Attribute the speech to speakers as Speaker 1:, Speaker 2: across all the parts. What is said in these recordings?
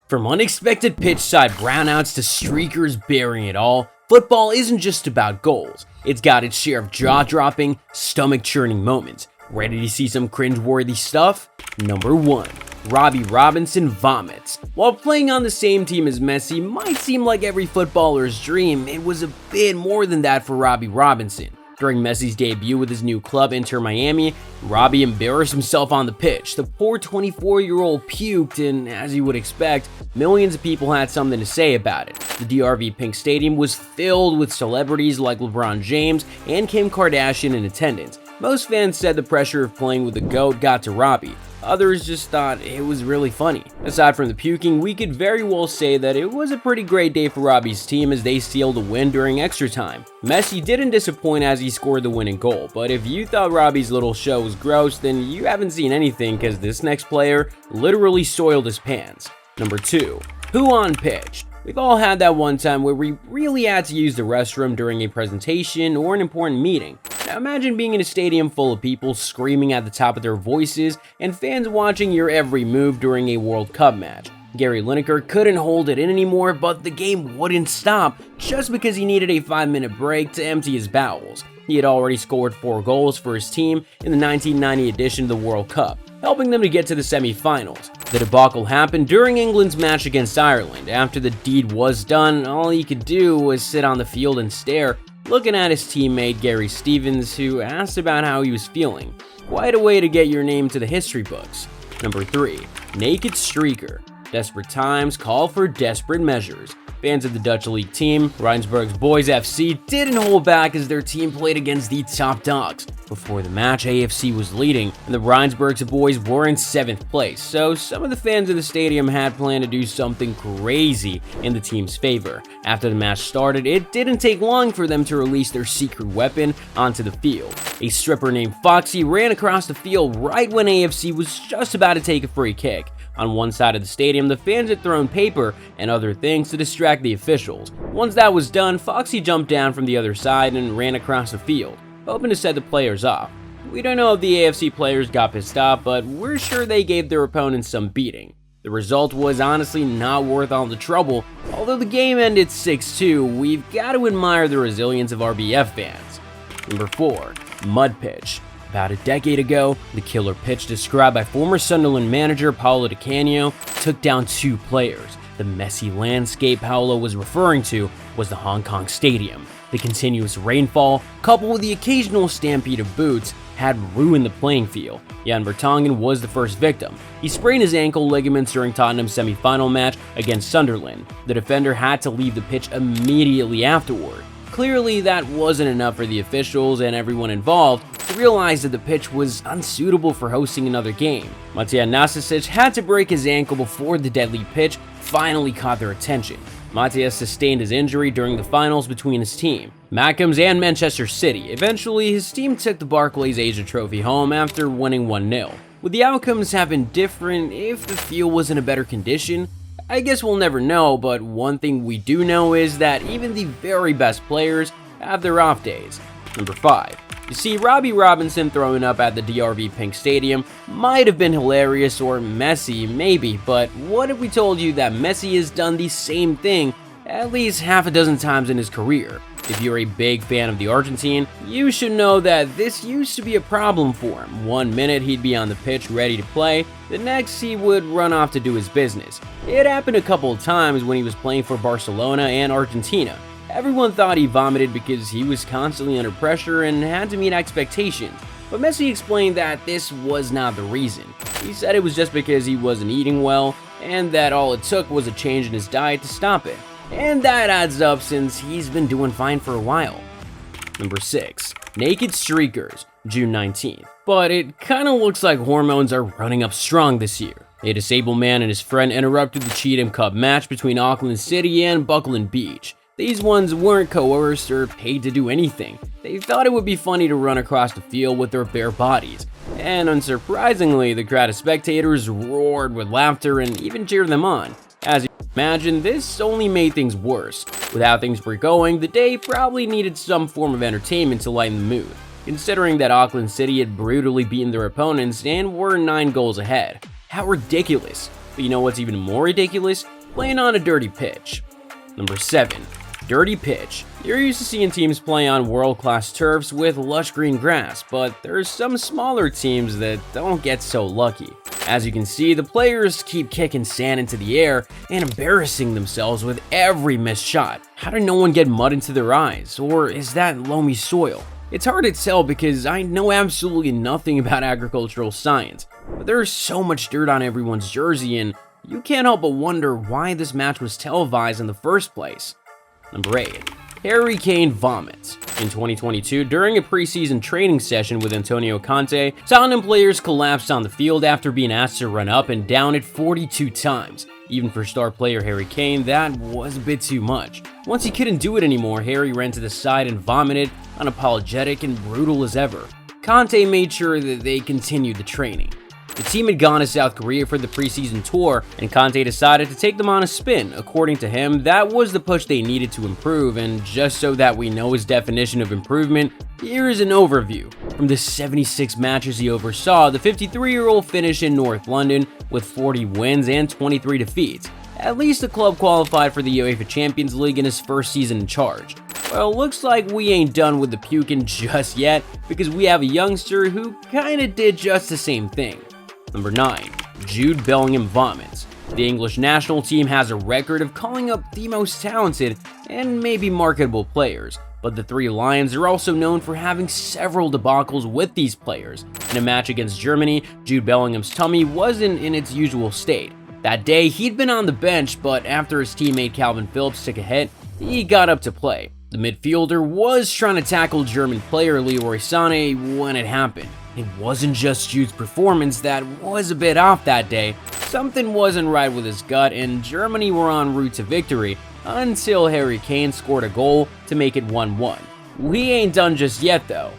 Speaker 1: From unexpected pitchside brownouts to streakers burying it all, football isn't just about goals. It's got its share of jaw-dropping, stomach-churning moments. Ready to see some cringe-worthy stuff? Number 1. Robbie Robinson vomits. While playing on the same team as Messi might seem like every footballer's dream, it was a bit more than that for Robbie Robinson. During Messi's debut with his new club, Inter Miami, Robbie embarrassed himself on the pitch. The poor 24-year-old puked, and as you would expect, millions of people had something to say about it. The DRV Pink Stadium was filled with celebrities like LeBron James and Kim Kardashian in attendance. Most fans said the pressure of playing with the GOAT got to Robbie. Others just thought it was really funny. Aside from the puking, we could very well say that it was a pretty great day for Robbie's team as they sealed a win during extra time. Messi didn't disappoint as he scored the winning goal, but if you thought Robbie's little show was gross, then you haven't seen anything because this next player literally soiled his pants. Number 2. Who on pitch? We've all had that one time where we really had to use the restroom during a presentation or an important meeting. Now imagine being in a stadium full of people screaming at the top of their voices and fans watching your every move during a World Cup match. Gary Lineker couldn't hold it in anymore, but the game wouldn't stop just because he needed a 5-minute break to empty his bowels. He had already scored 4 goals for his team in the 1990 edition of the World Cup, helping them to get to the semi-finals. The debacle happened during England's match against Ireland. After the deed was done, all he could do was sit on the field and stare, looking at his teammate Gary Stevens, who asked about how he was feeling. Quite a way to get your name to the history books. Number 3. Naked streaker. Desperate times call for desperate measures. Fans of the Dutch league team, Rijnsburg's Boys FC, didn't hold back as their team played against the top dogs. Before the match, AFC was leading, and the Rijnsburg's boys were in 7th place, so some of the fans of the stadium had planned to do something crazy in the team's favor. After the match started, it didn't take long for them to release their secret weapon onto the field. A stripper named Foxy ran across the field right when AFC was just about to take a free kick. On one side of the stadium, the fans had thrown paper and other things to distract the officials. Once that was done, Foxy jumped down from the other side and ran across the field, hoping to set the players off. We don't know if the AFC players got pissed off, but we're sure they gave their opponents some beating. The result was honestly not worth all the trouble. Although the game ended 6-2, we've got to admire the resilience of RBF fans. Number 4. Mud pitch. About a decade ago, the killer pitch described by former Sunderland manager Paolo Di Canio took down 2 players. The messy landscape Paolo was referring to was the Hong Kong Stadium. The continuous rainfall, coupled with the occasional stampede of boots, had ruined the playing field. Jan Vertonghen was the first victim. He sprained his ankle ligaments during Tottenham's semi-final match against Sunderland. The defender had to leave the pitch immediately afterward. Clearly, that wasn't enough for the officials and everyone involved to realize that the pitch was unsuitable for hosting another game. Matija Nasic had to break his ankle before the deadly pitch finally caught their attention. Matija sustained his injury during the finals between his team, Mackems and Manchester City. Eventually, his team took the Barclays Asia Trophy home after winning 1-0. Would the outcomes have been different if the field was in a better condition? I guess we'll never know, but one thing we do know is that even the very best players have their off days. Number 5. You see, Robbie Robinson throwing up at the DRV Pink Stadium might have been hilarious or messy, maybe, but what if we told you that Messi has done the same thing at least half a dozen times in his career? If you're a big fan of the Argentine, you should know that this used to be a problem for him. One minute he'd be on the pitch ready to play, the next he would run off to do his business. It happened a couple of times when he was playing for Barcelona and Argentina. Everyone thought he vomited because he was constantly under pressure and had to meet expectations. But Messi explained that this was not the reason. He said it was just because he wasn't eating well, and that all it took was a change in his diet to stop it. And that adds up since he's been doing fine for a while. Number 6. Naked streakers, June 19th. But it kinda looks like hormones are running up strong this year. A disabled man and his friend interrupted the Cheatham Cup match between Auckland City and Buckland Beach. These ones weren't coerced or paid to do anything. They thought it would be funny to run across the field with their bare bodies. And unsurprisingly, the crowd of spectators roared with laughter and even cheered them on. As you can imagine, this only made things worse. With how things were going, the day probably needed some form of entertainment to lighten the mood, considering that Auckland City had brutally beaten their opponents and were 9 goals ahead. How ridiculous. But you know what's even more ridiculous? playing on a dirty pitch. Number 7. Dirty pitch. You're used to seeing teams play on world-class turfs with lush green grass, but there's some smaller teams that don't get so lucky. As you can see, the players keep kicking sand into the air and embarrassing themselves with every missed shot. How did no one get mud into their eyes? Or is that loamy soil? It's hard to tell because I know absolutely nothing about agricultural science, but there's so much dirt on everyone's jersey and you can't help but wonder why this match was televised in the first place. Number 8. Harry Kane vomits. In 2022, during a preseason training session with Antonio Conte, Tottenham players collapsed on the field after being asked to run up and down it 42 times. Even for star player Harry Kane, that was a bit too much. Once he couldn't do it anymore, Harry ran to the side and vomited, unapologetic and brutal as ever. Conte made sure that they continued the training. The team had gone to South Korea for the preseason tour, and Conte decided to take them on a spin. According to him, that was the push they needed to improve, and just so that we know his definition of improvement, here is an overview. From the 76 matches he oversaw, the 53-year-old finished in North London with 40 wins and 23 defeats. At least the club qualified for the UEFA Champions League in his first season in charge. Well, looks like we ain't done with the puking just yet, because we have a youngster who kinda did just the same thing. Number 9. Jude Bellingham vomits. The English national team has a record of calling up the most talented and maybe marketable players, but the Three Lions are also known for having several debacles with these players. In a match against Germany, Jude Bellingham's tummy wasn't in its usual state. That day, he'd been on the bench, but after his teammate Calvin Phillips took a hit, he got up to play. The midfielder was trying to tackle German player Leroy Sané when it happened. It wasn't just Jude's performance that was a bit off that day. Something wasn't right with his gut, and Germany were en route to victory until Harry Kane scored a goal to make it 1-1. We ain't done just yet though.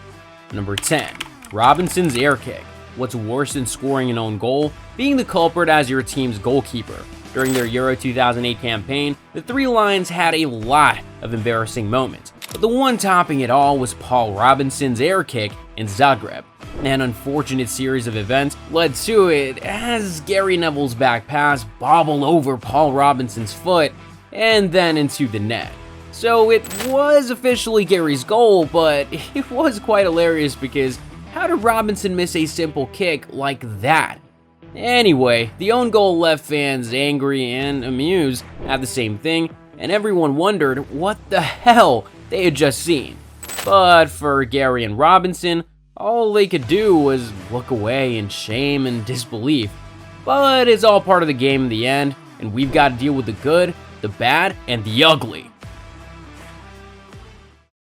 Speaker 1: Number 10. Robinson's air kick. What's worse than scoring an own goal? Being the culprit as your team's goalkeeper. During their Euro 2008 campaign, the Three Lions had a lot of embarrassing moments, but the one topping it all was Paul Robinson's air kick in Zagreb. An unfortunate series of events led to it as Gary Neville's back pass bobbled over Paul Robinson's foot and then into the net. So it was officially Gary's goal, but it was quite hilarious because how did Robinson miss a simple kick like that? Anyway, the own goal left fans angry and amused at the same thing, and everyone wondered what the hell they had just seen. But for Gary and Robinson, all they could do was look away in shame and disbelief. But it's all part of the game in the end, and we've got to deal with the good, the bad, and the ugly.